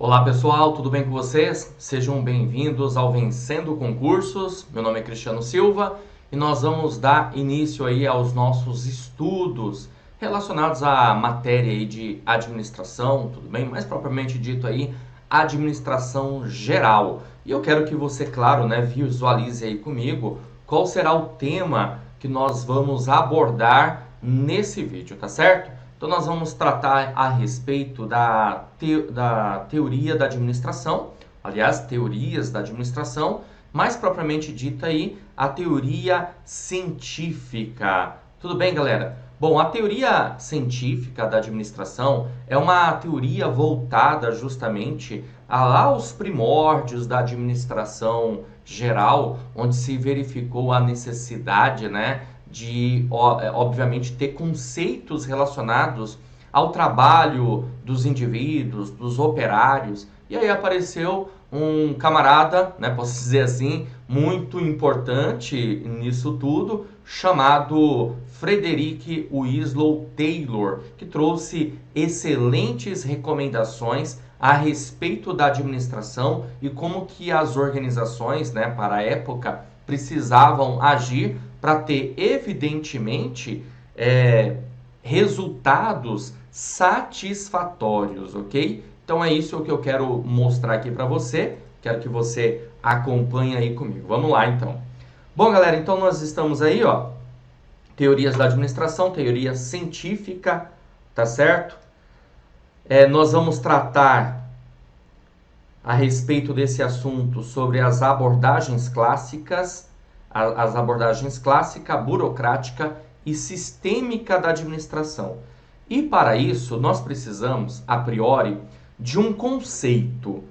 Olá pessoal, tudo bem com vocês? Sejam bem-vindos ao Vencendo Concursos. Meu nome é Cristiano Silva e nós vamos dar início aí aos nossos estudos relacionados à matéria aí de administração, tudo bem? Mais propriamente dito aí, administração geral. E eu quero que você, claro, né, visualize aí comigo qual será o tema que nós vamos abordar nesse vídeo, tá certo? Então, nós vamos tratar a respeito da teoria da administração, aliás, teorias da administração, mais propriamente dita aí, a teoria científica. Tudo bem, galera? Bom, a teoria científica da administração é uma teoria voltada justamente aos primórdios da administração geral, onde se verificou a necessidade, né, de, obviamente, ter conceitos relacionados ao trabalho dos indivíduos, dos operários. E aí apareceu um camarada, né, posso dizer assim, muito importante nisso tudo, chamado Frederick Winslow Taylor, que trouxe excelentes recomendações a respeito da administração e como que as organizações, né, para a época, precisavam agir para ter, evidentemente, resultados satisfatórios, ok? Então é isso que eu quero mostrar aqui para você. Quero que você acompanhe aí comigo. Vamos lá, então. Bom, galera, então nós estamos aí, ó, teorias da administração, teoria científica, tá certo? Nós vamos tratar a respeito desse assunto sobre as abordagens clássicas, clássica, burocrática e sistêmica da administração. E para isso, nós precisamos, a priori, de um conceito.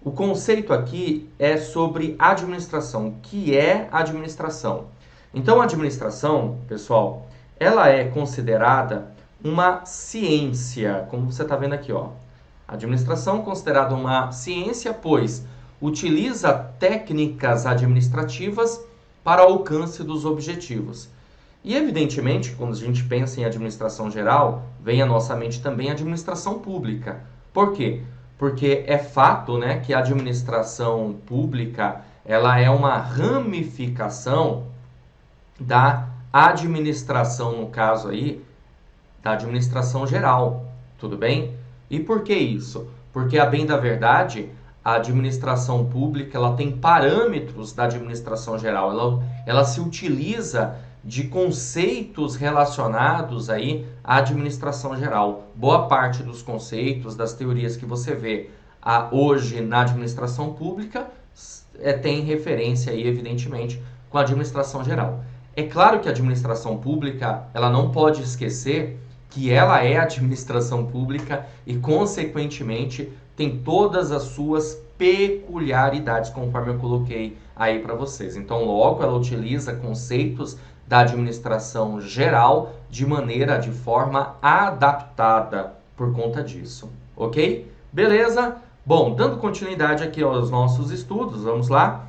O conceito aqui é sobre administração. O que é administração? Então, a administração, pessoal, ela é considerada uma ciência, como você está vendo aqui, ó. A administração é considerada uma ciência, pois utiliza técnicas administrativas para o alcance dos objetivos. E, evidentemente, quando a gente pensa em administração geral, vem à nossa mente também a administração pública. Por quê? Porque é fato, né, que a administração pública ela é uma ramificação da administração, no caso aí, da administração geral. Tudo bem? E por que isso? Porque, a bem da verdade, a administração pública ela tem parâmetros da administração geral, ela se utiliza de conceitos relacionados aí à administração geral. Boa parte dos conceitos, das teorias que você vê hoje na administração pública tem referência aí, evidentemente, com a administração geral. É claro que a administração pública ela não pode esquecer que ela é administração pública e, consequentemente, tem todas as suas peculiaridades, conforme eu coloquei aí para vocês. Então, logo, ela utiliza conceitos da administração geral de forma adaptada por conta disso, ok? Beleza? Bom, dando continuidade aqui aos nossos estudos, vamos lá.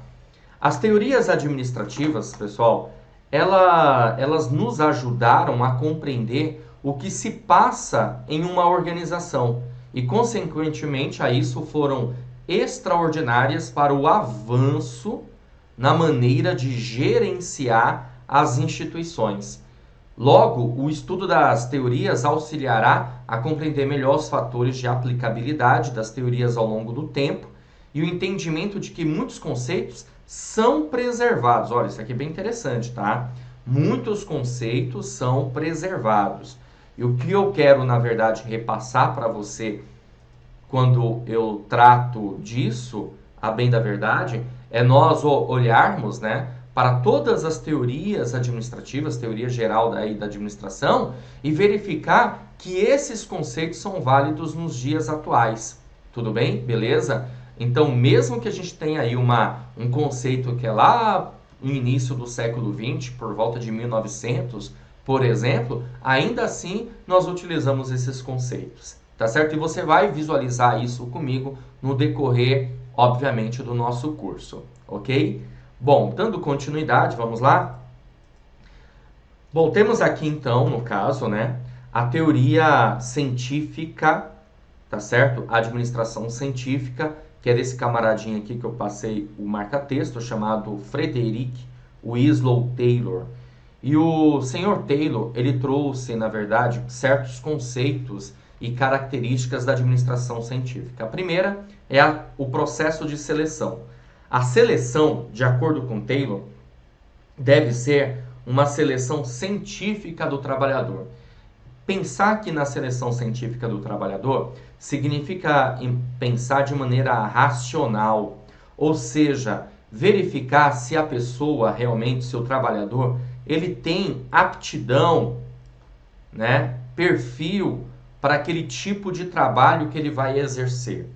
As teorias administrativas, pessoal, elas nos ajudaram a compreender o que se passa em uma organização e, consequentemente, a isso foram extraordinárias para o avanço na maneira de gerenciar as instituições. Logo, o estudo das teorias auxiliará a compreender melhor os fatores de aplicabilidade das teorias ao longo do tempo e o entendimento de que muitos conceitos são preservados. Olha, isso aqui é bem interessante, tá? Muitos conceitos são preservados. E o que eu quero, na verdade, repassar para você quando eu trato disso, a bem da verdade, é nós olharmos, né, para todas as teorias administrativas, teoria geral da administração, e verificar que esses conceitos são válidos nos dias atuais. Tudo bem? Beleza? Então, mesmo que a gente tenha aí um conceito que é lá no início do século XX, por volta de 1900, por exemplo, ainda assim nós utilizamos esses conceitos, tá certo? E você vai visualizar isso comigo no decorrer, obviamente, do nosso curso, ok? Bom, dando continuidade, vamos lá? Bom, temos aqui então, no caso, né, a teoria científica tá certo? Administração científica, que é desse camaradinho aqui que eu passei o marca-texto, chamado Frederick Winslow Taylor. E o senhor Taylor, ele trouxe, na verdade, certos conceitos e características da administração científica. A primeira é o processo de seleção. A seleção, de acordo com Taylor, deve ser uma seleção científica do trabalhador. Pensar aqui na seleção científica do trabalhador significa pensar de maneira racional, ou seja, verificar se a pessoa realmente, seu trabalhador, ele tem aptidão, né, perfil para aquele tipo de trabalho que ele vai exercer.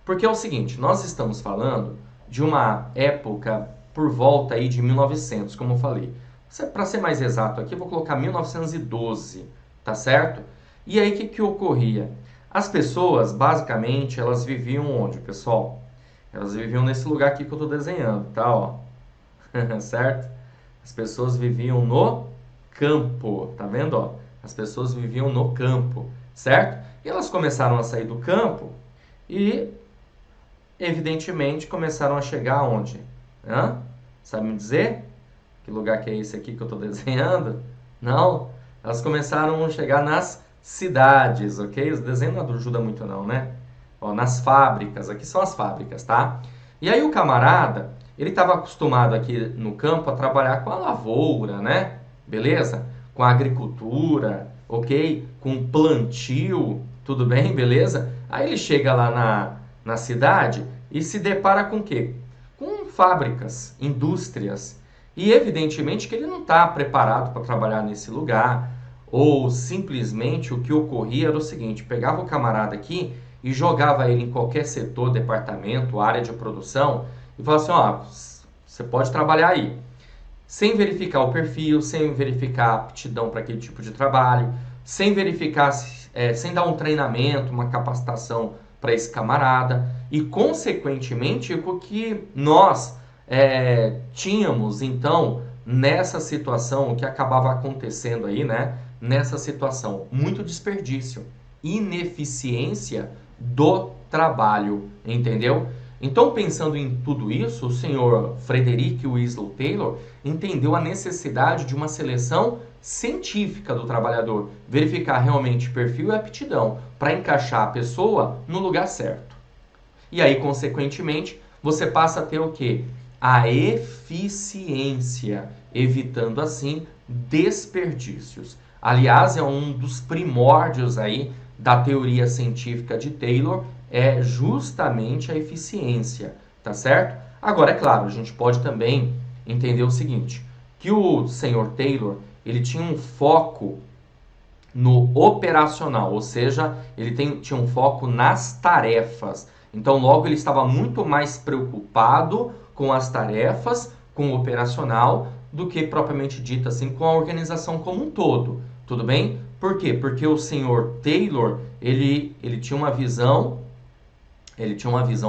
Porque é o seguinte, nós estamos falando de uma época por volta aí de 1900, como eu falei. Para ser mais exato aqui, eu vou colocar 1912, tá certo? E aí, o que ocorria? As pessoas, basicamente, elas viviam onde, pessoal? Elas viviam nesse lugar aqui que eu estou desenhando, tá? Ó. Certo? As pessoas viviam no campo, tá vendo? Ó? As pessoas viviam no campo, certo? E elas começaram a sair do campo e, evidentemente, começaram a chegar aonde? Hã? Sabe me dizer? Que lugar que é esse aqui que eu estou desenhando? Não? Elas começaram a chegar nas cidades, ok? O desenho não ajuda muito não, né? Ó, nas fábricas, aqui são as fábricas, tá? E aí o camarada, ele estava acostumado aqui no campo a trabalhar com a lavoura, né? Beleza? Com a agricultura, ok? Com plantio, tudo bem? Beleza? Aí ele chega lá na cidade e se depara com o quê? Com fábricas, indústrias. E evidentemente que ele não está preparado para trabalhar nesse lugar. Ou simplesmente o que ocorria era o seguinte, pegava o camarada aqui e jogava ele em qualquer setor, departamento, área de produção e falava assim, ó, você pode trabalhar aí. Sem verificar o perfil, sem verificar a aptidão para aquele tipo de trabalho, sem verificar, sem dar um treinamento, uma capacitação para esse camarada. E, consequentemente, o que nós tínhamos, então, nessa situação, o que acabava acontecendo aí, né? Nessa situação, muito desperdício, ineficiência do trabalho, entendeu? Então, pensando em tudo isso, o senhor Frederick Winslow Taylor entendeu a necessidade de uma seleção científica do trabalhador, verificar realmente perfil e aptidão para encaixar a pessoa no lugar certo. E aí, consequentemente, você passa a ter o quê? A eficiência, evitando assim desperdícios. Aliás, é um dos primórdios aí da teoria científica de Taylor, é justamente a eficiência, tá certo? Agora, é claro, a gente pode também entender o seguinte, que o senhor Taylor, ele tinha um foco no operacional, ou seja, ele tinha um foco nas tarefas. Então, logo, ele estava muito mais preocupado com as tarefas, com o operacional, do que propriamente dito assim, com a organização como um todo. Tudo bem? Por quê? Porque o senhor Taylor, ele tinha uma visão,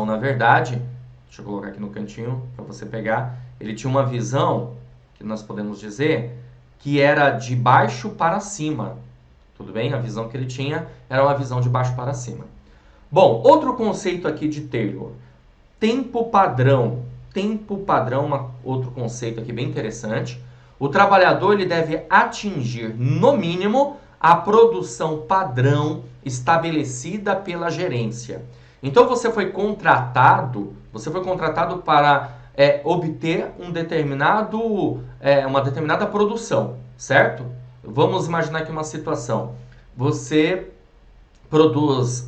na verdade, deixa eu colocar aqui no cantinho para você pegar, ele tinha uma visão, que nós podemos dizer, que era de baixo para cima. Tudo bem? A visão que ele tinha era uma visão de baixo para cima. Bom, outro conceito aqui de Taylor, tempo padrão. Tempo padrão, outro conceito aqui bem interessante. O trabalhador ele deve atingir, no mínimo, a produção padrão estabelecida pela gerência. Então você foi contratado para obter uma determinada produção, certo? Vamos imaginar aqui uma situação. Você produz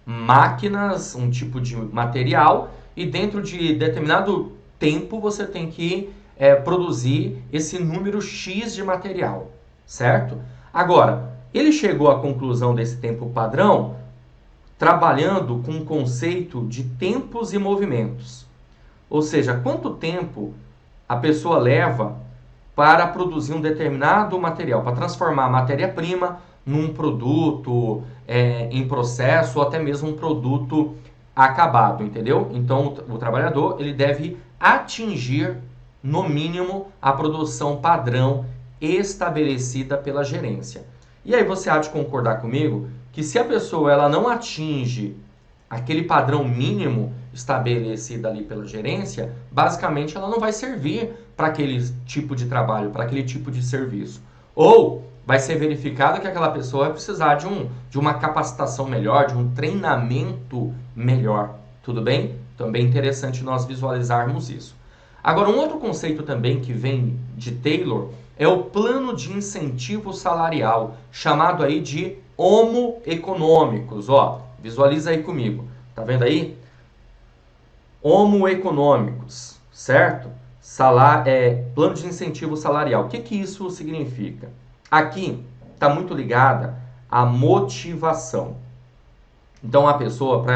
máquinas, um tipo de material, e dentro de determinado tempo você tem que produzir esse número X de material, certo? Agora, ele chegou à conclusão desse tempo padrão trabalhando com o conceito de tempos e movimentos. Ou seja, quanto tempo a pessoa leva para produzir um determinado material, para transformar a matéria-prima num produto em processo ou até mesmo um produto acabado, entendeu? Então, o trabalhador ele deve atingir, no mínimo, a produção padrão estabelecida pela gerência. E aí você há de concordar comigo que se a pessoa ela não atinge aquele padrão mínimo estabelecido ali pela gerência, basicamente ela não vai servir para aquele tipo de trabalho, para aquele tipo de serviço. Ou vai ser verificado que aquela pessoa vai precisar de uma capacitação melhor, de um treinamento melhor. Tudo bem? Então é bem interessante nós visualizarmos isso. Agora, um outro conceito também que vem de Taylor é o plano de incentivo salarial, chamado aí de homo econômicos. Ó, visualiza aí comigo. Tá vendo aí? Homo econômicos, certo? Plano de incentivo salarial. O que isso significa? Aqui está muito ligada à motivação. Então, a pessoa, para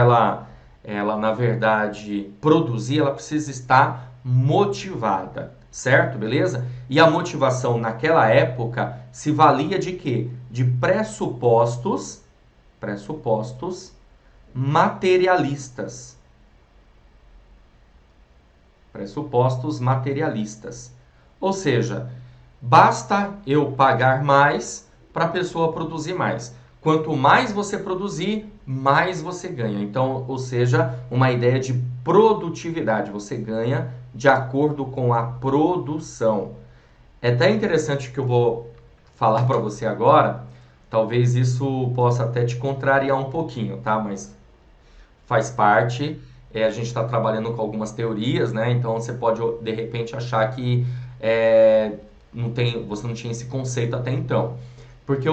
ela, na verdade, produzir, ela precisa estar motivada, certo? Beleza? E a motivação naquela época se valia de quê? De pressupostos materialistas. Pressupostos materialistas. Ou seja, basta eu pagar mais para a pessoa produzir mais. Quanto mais você produzir, mais você ganha. Então, ou seja, uma ideia de produtividade. Você ganha de acordo com a produção. É até interessante o que eu vou falar para você agora. Talvez isso possa até te contrariar um pouquinho, tá? Mas faz parte. A gente está trabalhando com algumas teorias, né? Então você pode de repente achar que você não tinha esse conceito até então. Porque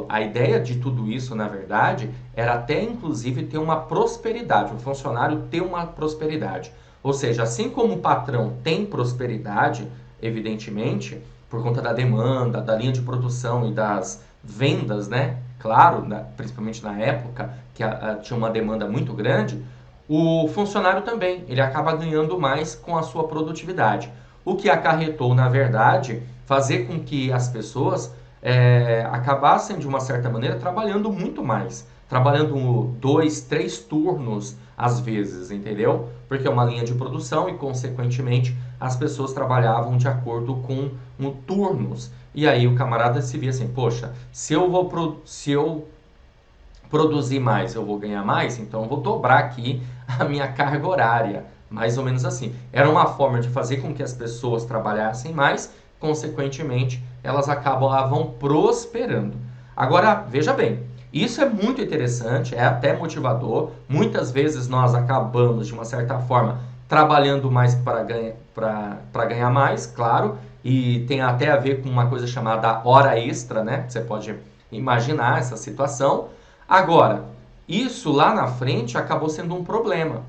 a ideia de tudo isso, na verdade, era até inclusive ter uma prosperidade, o funcionário ter uma prosperidade. Ou seja, assim como o patrão tem prosperidade, evidentemente, por conta da demanda, da linha de produção e das vendas, né? Claro, principalmente na época, que tinha uma demanda muito grande, o funcionário também, ele acaba ganhando mais com a sua produtividade. O que acarretou, na verdade, fazer com que as pessoas acabassem, de uma certa maneira, trabalhando muito mais. Trabalhando 2, 3 turnos às vezes, entendeu? Porque é uma linha de produção e, consequentemente, as pessoas trabalhavam de acordo com turnos. E aí o camarada se via assim, poxa, se eu produzir mais, eu vou ganhar mais, então eu vou dobrar aqui a minha carga horária. Mais ou menos assim. Era uma forma de fazer com que as pessoas trabalhassem mais, consequentemente, elas acabavam prosperando. Agora, veja bem, isso é muito interessante, é até motivador. Muitas vezes nós acabamos, de uma certa forma, trabalhando mais para ganhar mais, claro, e tem até a ver com uma coisa chamada hora extra, né? Você pode imaginar essa situação. Agora, isso lá na frente acabou sendo um problema.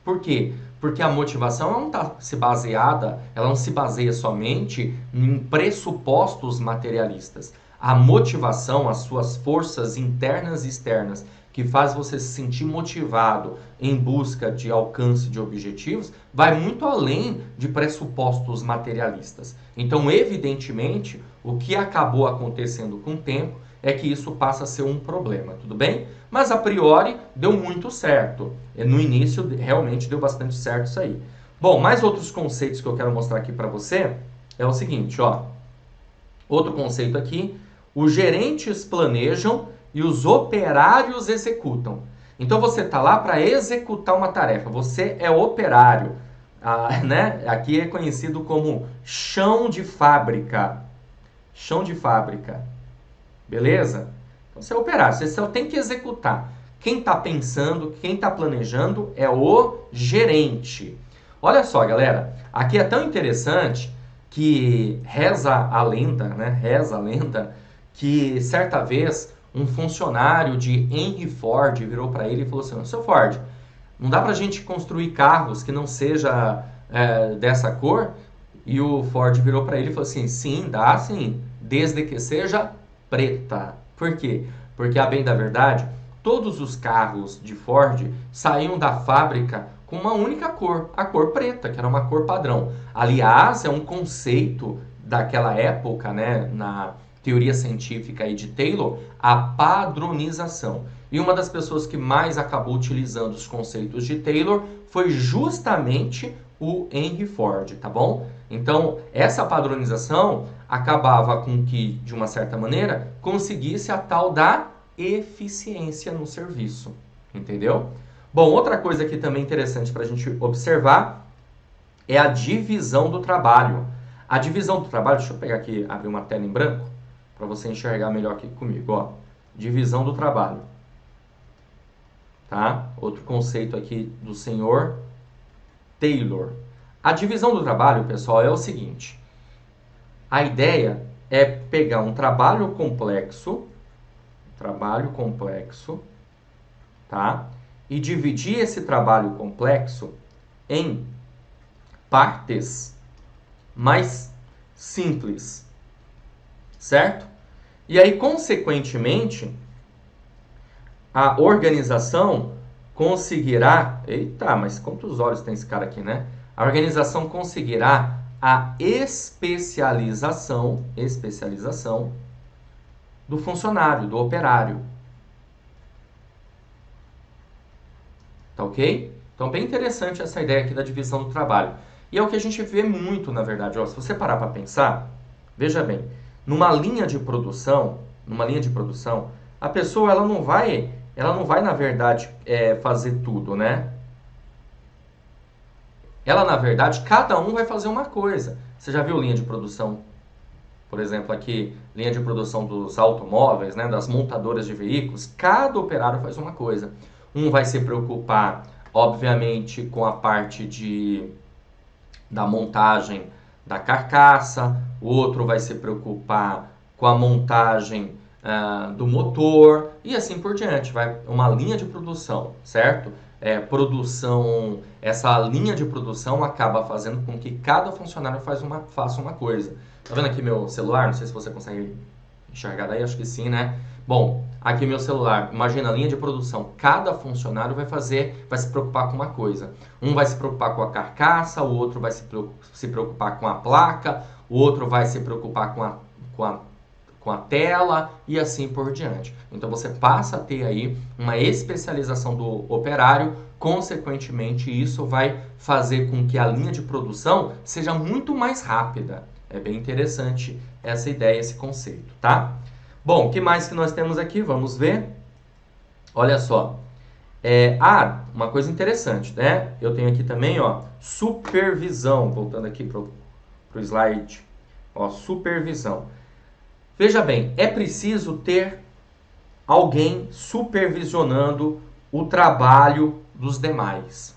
Por quê? Porque a motivação ela não se baseia somente em pressupostos materialistas. A motivação, as suas forças internas e externas, que faz você se sentir motivado em busca de alcance de objetivos, vai muito além de pressupostos materialistas. Então, evidentemente, o que acabou acontecendo com o tempo é que isso passa a ser um problema, tudo bem? Mas a priori deu muito certo. No início realmente deu bastante certo isso aí. Bom, mais outros conceitos que eu quero mostrar aqui para você é o seguinte, ó. Outro conceito aqui, os gerentes planejam e os operários executam. Então você está lá para executar uma tarefa, você é operário, né? Aqui é conhecido como chão de fábrica. Chão de fábrica. Beleza? Então você é operário, você só tem que executar. Quem está pensando, quem está planejando é o gerente. Olha só, galera, aqui é tão interessante que reza a lenda, né? Reza a lenda que certa vez um funcionário de Henry Ford virou para ele e falou assim: seu Ford, não dá para a gente construir carros que não seja dessa cor? E o Ford virou para ele e falou assim: sim, dá sim, desde que seja preta. Por quê? Porque, a bem da verdade, todos os carros de Ford saíam da fábrica com uma única cor, a cor preta, que era uma cor padrão. Aliás, é um conceito daquela época, né, na teoria científica aí de Taylor, a padronização. E uma das pessoas que mais acabou utilizando os conceitos de Taylor foi justamente o Henry Ford, tá bom? Então, essa padronização acabava com que, de uma certa maneira, conseguisse a tal da eficiência no serviço, entendeu? Bom, outra coisa aqui também interessante para a gente observar é a divisão do trabalho. A divisão do trabalho, deixa eu pegar aqui, abrir uma tela em branco, para você enxergar melhor aqui comigo, ó. Divisão do trabalho. Tá? Outro conceito aqui do senhor Taylor. A divisão do trabalho, pessoal, é o seguinte. A ideia é pegar um trabalho complexo, tá? E dividir esse trabalho complexo em partes mais simples, certo? E aí, consequentemente, a organização conseguirá... Eita, mas quantos olhos tem esse cara aqui, né? A organização conseguirá a especialização do funcionário, do operário. Tá ok? Então, bem interessante essa ideia aqui da divisão do trabalho. E é o que a gente vê muito, na verdade. Ó, se você parar para pensar, veja bem, numa linha de produção, a pessoa ela não vai, na verdade, fazer tudo, né? Ela, na verdade, cada um vai fazer uma coisa. Você já viu linha de produção? Por exemplo, aqui, linha de produção dos automóveis, né, das montadoras de veículos. Cada operário faz uma coisa. Um vai se preocupar, obviamente, com a parte da montagem da carcaça. O outro vai se preocupar com a montagem do motor. E assim por diante. Vai uma linha de produção, certo? Essa linha de produção acaba fazendo com que cada funcionário faça uma coisa. Tá vendo aqui meu celular? Não sei se você consegue enxergar daí, acho que sim, né? Bom, aqui meu celular, imagina a linha de produção, cada funcionário vai se preocupar com uma coisa. Um vai se preocupar com a carcaça, o outro vai se preocupar com a placa, o outro vai se preocupar com a tela e assim por diante. Então você passa a ter aí uma especialização do operário, consequentemente isso vai fazer com que a linha de produção seja muito mais rápida. É bem interessante essa ideia, esse conceito, tá? Bom, o que mais que nós temos aqui? Vamos ver. Olha só. Uma coisa interessante, né? Eu tenho aqui também, ó, supervisão. Voltando aqui pro slide. Ó, supervisão. Veja bem, é preciso ter alguém supervisionando o trabalho dos demais.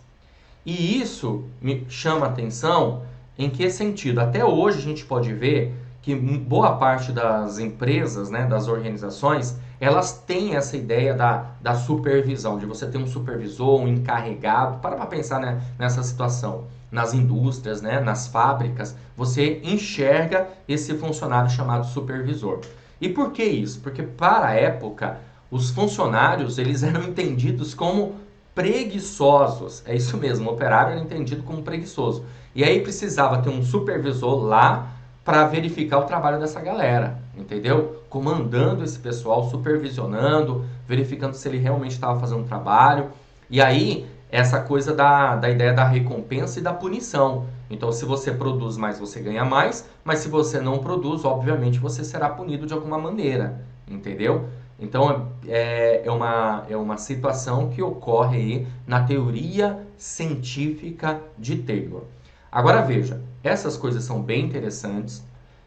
E isso me chama a atenção em que sentido? Até hoje a gente pode ver que boa parte das empresas, né, das organizações, elas têm essa ideia da supervisão, de você ter um supervisor, um encarregado. Para pensar, né, nessa situação. Nas indústrias, né, nas fábricas, você enxerga esse funcionário chamado supervisor. E por que isso? Porque para a época, os funcionários eles eram entendidos como preguiçosos. É isso mesmo, o operário era entendido como preguiçoso. E aí precisava ter um supervisor lá para verificar o trabalho dessa galera, entendeu? Comandando esse pessoal, supervisionando, verificando se ele realmente estava fazendo o trabalho. E aí, essa coisa da ideia da recompensa e da punição. Então, se você produz mais, você ganha mais, mas se você não produz, obviamente, você será punido de alguma maneira, entendeu? Então, é uma situação que ocorre aí na teoria científica de Taylor. Agora veja, essas coisas são bem interessantes.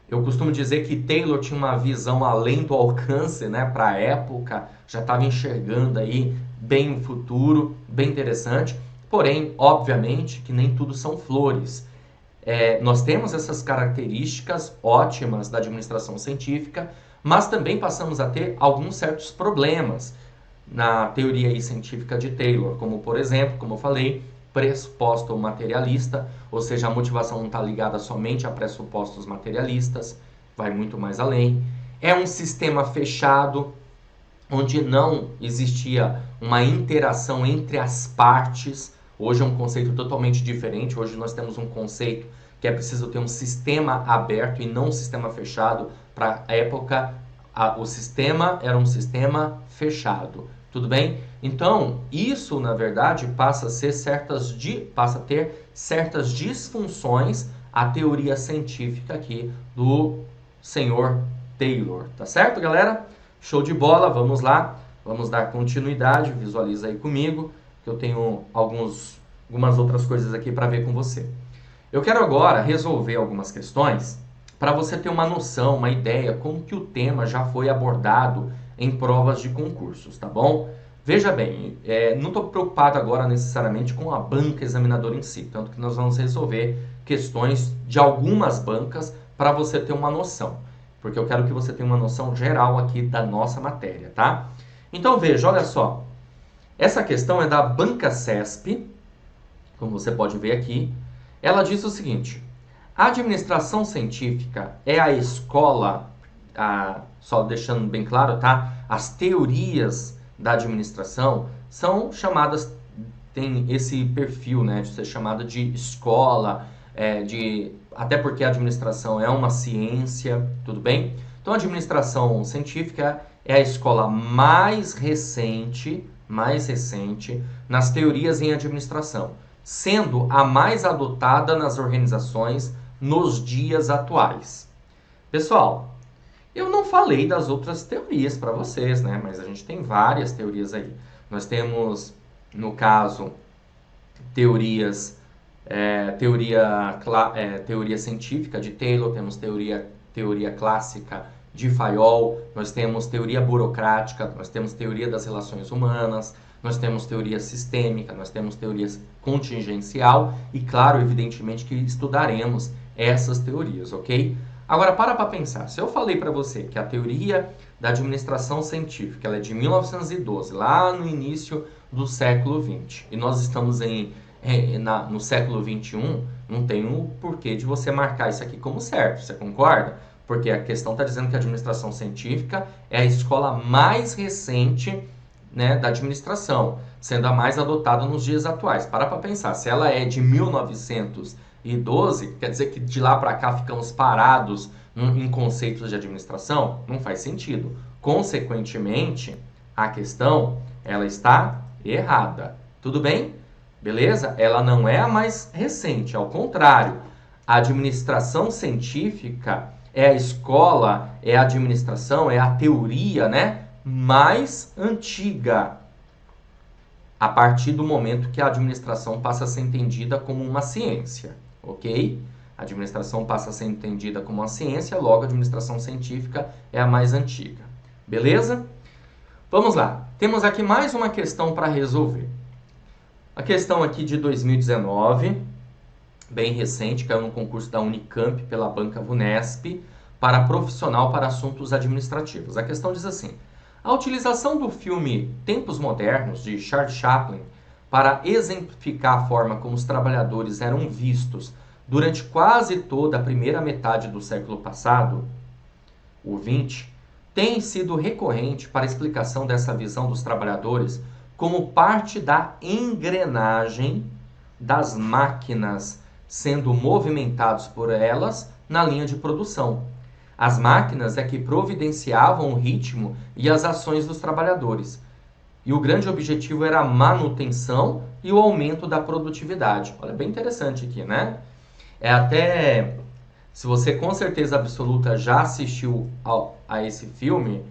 Eu costumo dizer que Taylor tinha uma visão além do alcance, né, para a época, já estava enxergando aí bem o futuro, bem interessante. Porém, obviamente, que nem tudo são flores. Nós temos essas características ótimas da administração científica, mas também passamos a ter alguns certos problemas na teoria aí científica de Taylor, como por exemplo, como eu falei, pressuposto materialista, ou seja, a motivação não está ligada somente a pressupostos materialistas, vai muito mais além. É um sistema fechado, onde não existia uma interação entre as partes. Hoje é um conceito totalmente diferente. Hoje nós temos um conceito que é preciso ter um sistema aberto e não um sistema fechado. Para a época, o sistema era um sistema fechado. Tudo bem? Então, isso, na verdade, passa a ter certas disfunções a teoria científica aqui do senhor Taylor. Tá certo, galera? Show de bola, vamos lá. Vamos dar continuidade, visualiza aí comigo, que eu tenho algumas outras coisas aqui para ver com você. Eu quero agora resolver algumas questões para você ter uma noção, uma ideia, como que o tema já foi abordado em provas de concursos, tá bom? Veja bem, não estou preocupado agora necessariamente com a banca examinadora em si, tanto que nós vamos resolver questões de algumas bancas para você ter uma noção, porque eu quero que você tenha uma noção geral aqui da nossa matéria, tá? Então veja, olha só, essa questão é da Banca CESP, como você pode ver aqui. Ela diz o seguinte: a administração científica é a escola, só deixando bem claro, tá? As teorias da administração são chamadas, tem esse perfil, né, de ser chamada de escola, até porque a administração é uma ciência, tudo bem? Então a administração científica é a escola mais recente nas teorias em administração, sendo a mais adotada nas organizações nos dias atuais. Pessoal, eu não falei das outras teorias para vocês, né? Mas a gente tem várias teorias aí. Nós temos, no caso, teoria científica de Taylor, temos teoria clássica de Fayol, nós temos teoria burocrática, nós temos teoria das relações humanas, nós temos teoria sistêmica, nós temos teoria contingencial e, claro, evidentemente que estudaremos essas teorias, ok? Agora, para pensar. Se eu falei para você que a teoria da administração científica ela é de 1912, lá no início do século XX, e nós estamos no século XXI, não tem um porquê de você marcar isso aqui como certo, você concorda? Porque a questão está dizendo que a administração científica é a escola mais recente, né, da administração, sendo a mais adotada nos dias atuais. Para pensar, se ela é de 1912, quer dizer que de lá para cá ficamos parados em conceitos de administração? Não faz sentido. Consequentemente, a questão ela está errada. Tudo bem? Beleza? Ela não é a mais recente, ao contrário. A administração científica é a escola, é a administração, é a teoria, né, mais antiga, a partir do momento que a administração passa a ser entendida como uma ciência, ok? A administração passa a ser entendida como uma ciência, logo a administração científica é a mais antiga. Beleza? Vamos lá. Temos aqui mais uma questão para resolver. A questão aqui de 2019, bem recente, caiu no concurso da Unicamp pela banca VUNESP, para profissional para assuntos administrativos. A questão diz assim: a utilização do filme Tempos Modernos, de Charles Chaplin, para exemplificar a forma como os trabalhadores eram vistos durante quase toda a primeira metade do século passado, o XX, tem sido recorrente para a explicação dessa visão dos trabalhadores como parte da engrenagem das máquinas sendo movimentados por elas na linha de produção. As máquinas é que providenciavam o ritmo e as ações dos trabalhadores. E o grande objetivo era a manutenção e o aumento da produtividade. Olha, bem interessante aqui, né? Se você com certeza absoluta já assistiu a esse filme,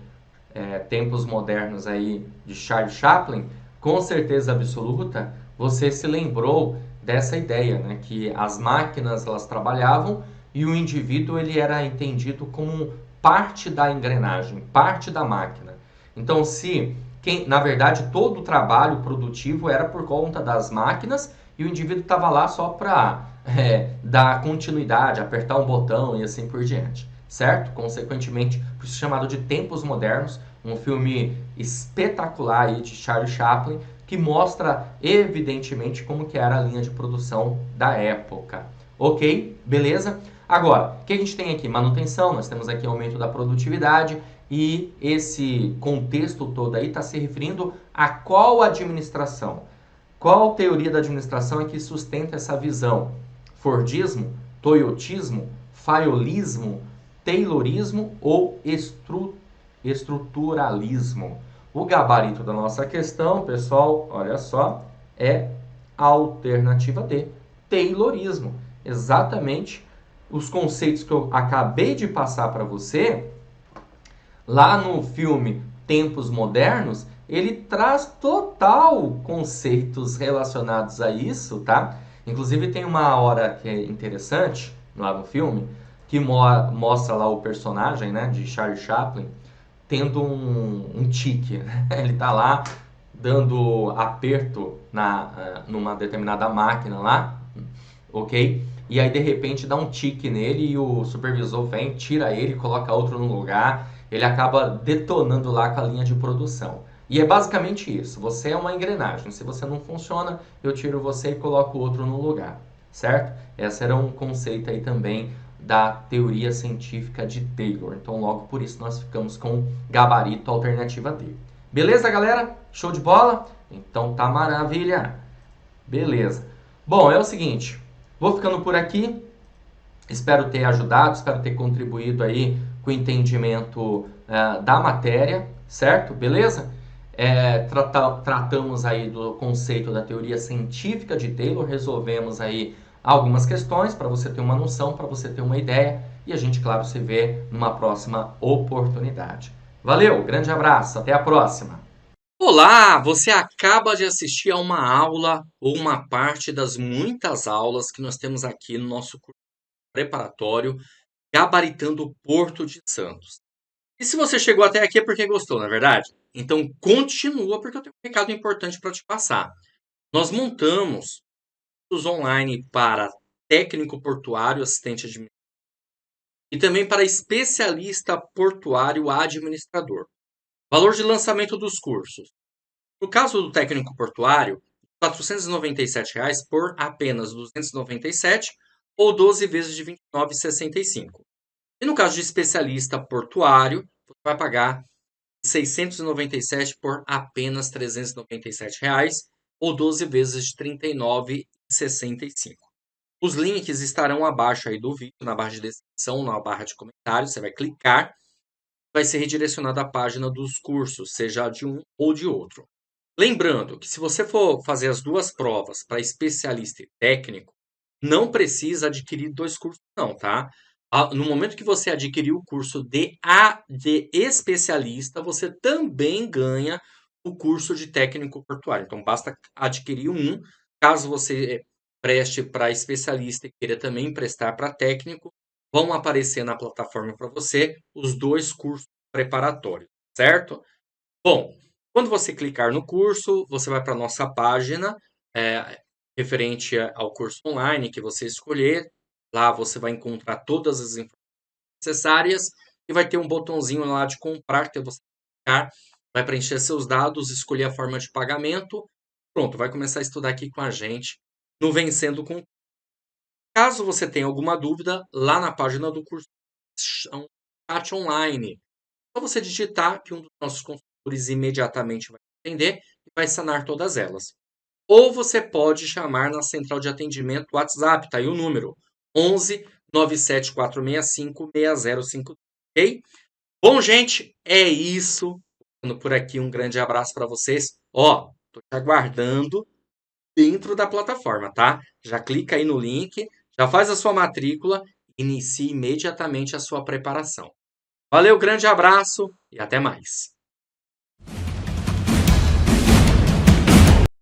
Tempos Modernos aí, de Charles Chaplin, com certeza absoluta, você se lembrou dessa ideia, né? Que as máquinas, elas trabalhavam e o indivíduo ele era entendido como parte da engrenagem, parte da máquina. Então, na verdade, todo o trabalho produtivo era por conta das máquinas e o indivíduo estava lá só para dar continuidade, apertar um botão e assim por diante, certo? Consequentemente, por isso chamado de Tempos Modernos, um filme espetacular aí de Charles Chaplin, que mostra evidentemente como que era a linha de produção da época. Ok? Beleza? Agora, o que a gente tem aqui? Manutenção, nós temos aqui aumento da produtividade e esse contexto todo aí está se referindo a qual administração? Qual teoria da administração é que sustenta essa visão? Fordismo, toyotismo, fayolismo, taylorismo ou estruturalismo? O gabarito da nossa questão, pessoal, olha só, é a alternativa D, taylorismo. Exatamente os conceitos que eu acabei de passar para você, lá no filme Tempos Modernos, ele traz total conceitos relacionados a isso, tá? Inclusive tem uma hora que é interessante lá no filme, que mostra lá o personagem, né, de Charlie Chaplin, tendo um tique, né? Ele tá lá dando aperto numa determinada máquina lá, ok? E aí de repente dá um tique nele e o supervisor vem, tira ele, coloca outro no lugar, ele acaba detonando lá com a linha de produção. E é basicamente isso, você é uma engrenagem, se você não funciona, eu tiro você e coloco outro no lugar, certo? Esse era um conceito aí também da teoria científica de Taylor. Então, logo por isso, nós ficamos com gabarito alternativa D. Beleza, galera? Show de bola? Então tá maravilha. Beleza. Bom, é o seguinte, vou ficando por aqui. Espero ter ajudado, espero ter contribuído aí com o entendimento da matéria, certo? Beleza? Tratamos aí do conceito da teoria científica de Taylor, resolvemos aí algumas questões para você ter uma noção, para você ter uma ideia e a gente, claro, se vê numa próxima oportunidade. Valeu, grande abraço, até a próxima! Olá, você acaba de assistir a uma aula ou uma parte das muitas aulas que nós temos aqui no nosso curso preparatório Gabaritando o Porto de Santos. E se você chegou até aqui é porque gostou, não é verdade? Então continua porque eu tenho um recado importante para te passar. Nós montamos cursos online para técnico portuário, assistente administrativo e também para especialista portuário administrador. Valor de lançamento dos cursos. No caso do técnico portuário, R$ 497 por apenas R$ 297 ou 12 vezes de R$ 29,65. E no caso de especialista portuário, você vai pagar R$ 697 por apenas R$ 397 ou 12 vezes de R$ 39,65. Os links estarão abaixo aí do vídeo, na barra de descrição, na barra de comentários. Você vai clicar, vai ser redirecionado à página dos cursos, seja de um ou de outro. Lembrando que se você for fazer as duas provas para especialista e técnico, não precisa adquirir dois cursos não, tá? No momento que você adquirir o curso de especialista, você também ganha o curso de técnico portuário. Então basta adquirir um. Caso você preste para especialista e queira também prestar para técnico, vão aparecer na plataforma para você os dois cursos preparatórios, certo? Bom, quando você clicar no curso, você vai para a nossa página referente ao curso online que você escolher. Lá você vai encontrar todas as informações necessárias e vai ter um botãozinho lá de comprar, que você vai clicar, vai preencher seus dados, escolher a forma de pagamento. Pronto, vai começar a estudar aqui com a gente no Vencendo com. Caso você tenha alguma dúvida, lá na página do curso, é um chat online. Só você digitar que um dos nossos consultores imediatamente vai atender e vai sanar todas elas. Ou você pode chamar na central de atendimento WhatsApp, tá aí o número 11 97465 6053, ok? Bom, gente, é isso. Ficando por aqui, um grande abraço para vocês. Ó, tô te aguardando dentro da plataforma, tá? Já clica aí no link, já faz a sua matrícula, inicie imediatamente a sua preparação. Valeu, grande abraço e até mais.